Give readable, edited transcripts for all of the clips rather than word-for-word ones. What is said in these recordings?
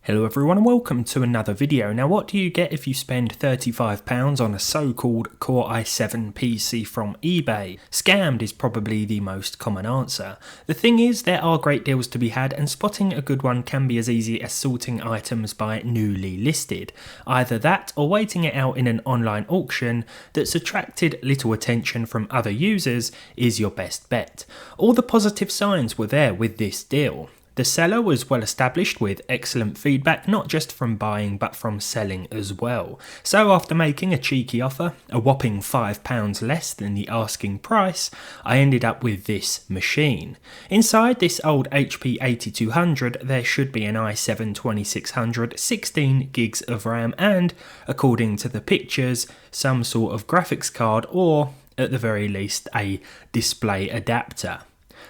Hello everyone and welcome to another video. Now what do you get if you spend £35 on a so-called Core i7 PC from eBay? Scammed is probably the most common answer. The thing is, there are great deals to be had and spotting a good one can be as easy as sorting items by newly listed. Either that or waiting it out in an online auction that's attracted little attention from other users is your best bet. All the positive signs were there with this deal. The seller was well established with excellent feedback, not just from buying but from selling as well. So after making a cheeky offer, a whopping £5 less than the asking price, I ended up with this machine. Inside this old HP 8200 there should be an i7 2600, 16 gigs of RAM and, according to the pictures, some sort of graphics card or, at the very least, a display adapter.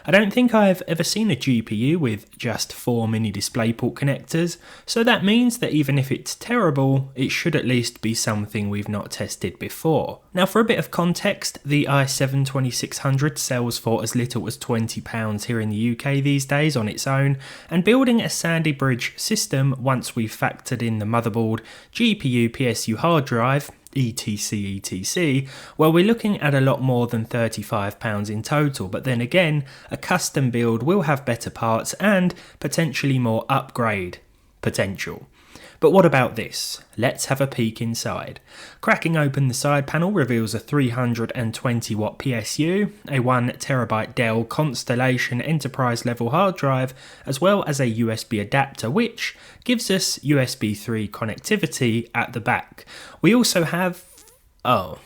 I don't think I've ever seen a GPU with just 4 mini DisplayPort connectors, so that means that even if it's terrible, it should at least be something we've not tested before. Now for a bit of context, the i7 2600 sells for as little as £20 here in the UK these days on its own, and building a Sandy Bridge system once we've factored in the motherboard, GPU, PSU hard drive, etc, well, we're looking at a lot more than £35 in total, but then again, a custom build will have better parts and potentially more upgrade potential. But what about this? Let's have a peek inside. Cracking open the side panel reveals a 320 watt PSU, a 1TB Dell Constellation enterprise level hard drive, as well as a USB adapter which gives us USB 3 connectivity at the back. We also have... oh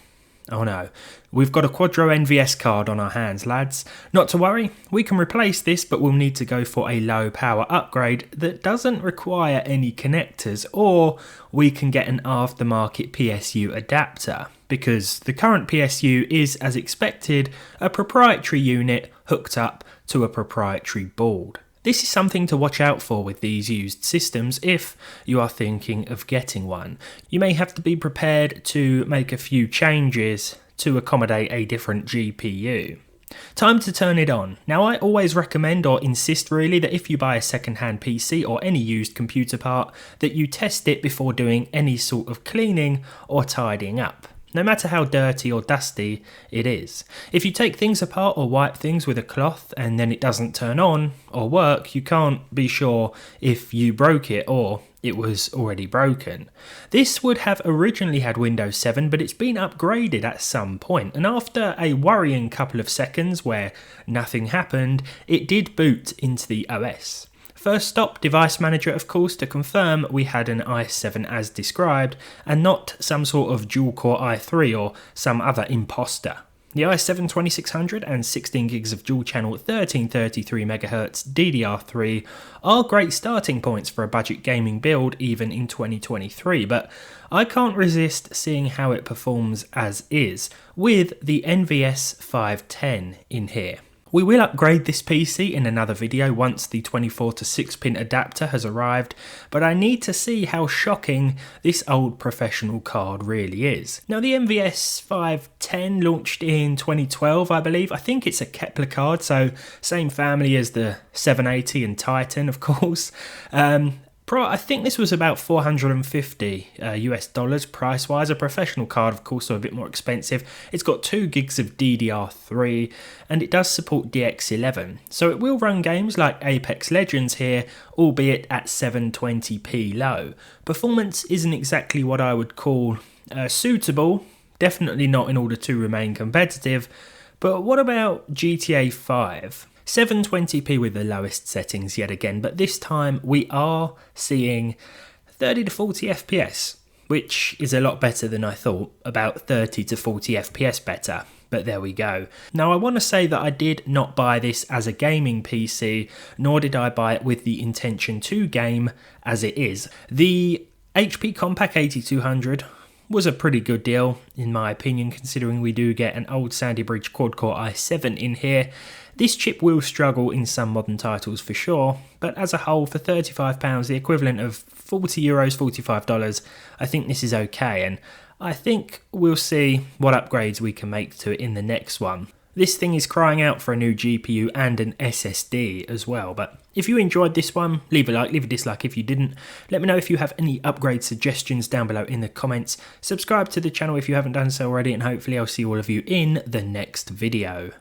no, we've got a Quadro NVS card on our hands, lads. Not to worry, we can replace this, but we'll need to go for a low power upgrade that doesn't require any connectors, or we can get an aftermarket PSU adapter, because the current PSU is, as expected, a proprietary unit hooked up to a proprietary board. This is something to watch out for with these used systems if you are thinking of getting one. You may have to be prepared to make a few changes to accommodate a different GPU. Time to turn it on. Now I always recommend or insist really that if you buy a second-hand PC or any used computer part that you test it before doing any sort of cleaning or tidying up, no matter how dirty or dusty it is. If you take things apart or wipe things with a cloth and then it doesn't turn on or work, you can't be sure if you broke it or it was already broken. This would have originally had Windows 7, but it's been upgraded at some point, and after a worrying couple of seconds where nothing happened, it did boot into the OS. First stop, Device Manager of course, to confirm we had an i7 as described and not some sort of dual-core i3 or some other imposter. The i7 2600 and 16 gigs of dual-channel 1333MHz DDR3 are great starting points for a budget gaming build even in 2023, but I can't resist seeing how it performs as is, with the NVS 510 in here. We will upgrade this PC in another video once the 24 to 6-pin adapter has arrived, but I need to see how shocking this old professional card really is. Now the NVS 510 launched in 2012 I believe. I think it's a Kepler card, so same family as the 780 and Titan of course. I think this was about $450 US price wise. A professional card of course, so a bit more expensive. It's got 2 gigs of DDR3 and it does support DX11, so it will run games like Apex Legends here, albeit at 720p low. Performance isn't exactly what I would call suitable, definitely not in order to remain competitive, but what about GTA 5? 720p with the lowest settings yet again, but this time we are seeing 30 to 40 FPS, which is a lot better than I thought, about 30 to 40 FPS better, but there we go. Now I want to say that I did not buy this as a gaming PC, nor did I buy it with the intention to game as it is. The HP Compaq 8200 was a pretty good deal in my opinion, considering we do get an old Sandy Bridge quad-core i7 in here. This chip will struggle in some modern titles for sure, but as a whole for £35, the equivalent of €40, $45, I think this is okay, and I think we'll see what upgrades we can make to it in the next one. This thing is crying out for a new GPU and an SSD as well. But if you enjoyed this one, leave a like, leave a dislike if you didn't. Let me know if you have any upgrade suggestions down below in the comments. Subscribe to the channel if you haven't done so already, and hopefully I'll see all of you in the next video.